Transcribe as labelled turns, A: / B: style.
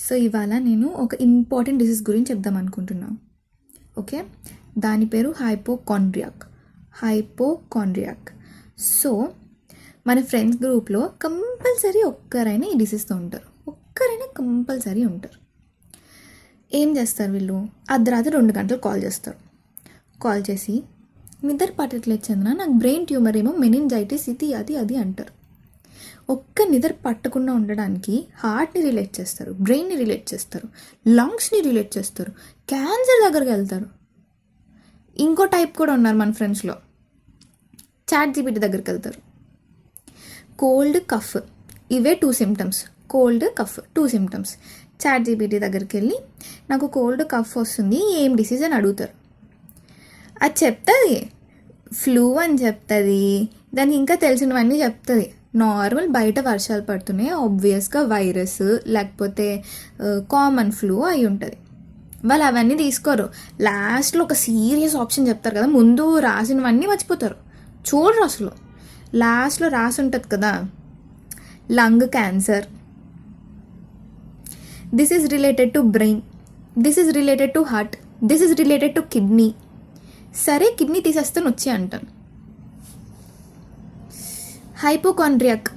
A: So ఇవాళ నేను ఒక ఇంపార్టెంట్ డిసీజ్ గురించి చెప్దాం అనుకుంటున్నాను. ఓకే, దాని పేరు హైపోకాండ్రియాక్. సో మన ఫ్రెండ్స్ గ్రూప్లో కంపల్సరీ ఒక్కరైనా ఈ డిసీజ్తో ఉంటారు, ఒక్కరైనా కంపల్సరీ ఉంటారు. ఏం చేస్తారు వీళ్ళు? అర్ధరాత్రి 2 గంటలు కాల్ చేసి నిద్ర పట్టట్లేదు చంద్ర, నాకు బ్రెయిన్ ట్యూమర్ ఏమో, మెనింజైటిస్, ఇది అది అంటారు. ఒక్క నిద్ర పట్టకుండా ఉండడానికి హార్ట్ని రిలేట్ చేస్తారు, బ్రెయిన్ని రిలేట్ చేస్తారు, లంగ్స్ని రిలేట్ చేస్తారు, క్యాన్సర్ దగ్గరికి వెళ్తారు. ఇంకో టైప్ కూడా ఉన్నారు మన ఫ్రెండ్స్లో, ChatGPT దగ్గరికి వెళ్తారు. కోల్డ్ కఫ్, ఇవే 2 symptoms. Cold cough 2 symptoms. ChatGPT దగ్గరికి వెళ్ళి నాకు కోల్డ్ కఫ్ వస్తుంది, ఏం డిసీజ్ అని అడుగుతారు. అది చెప్తుంది, ఫ్లూ అని చెప్తుంది, దానికి ఇంకా తెలిసినవన్నీ చెప్తుంది. నార్మల్ బయట వర్షాలు పడుతున్నాయి, ఆబ్వియస్గా వైరస్ లేకపోతే కామన్ ఫ్లూ అయి ఉంటుంది. వాళ్ళు అవన్నీ తీసుకోరు. లాస్ట్లో ఒక సీరియస్ ఆప్షన్ చెప్తారు కదా, ముందు రాసినవన్నీ మర్చిపోతారు, చూడరు అసలు. లాస్ట్లో రాసి ఉంటుంది కదా, lung cancer, this is related to brain, this is related to heart, this is related to kidney. సరే కిడ్నీ తీసేస్తాను వచ్చి అంటాను. హైపోకాండ్రియాక్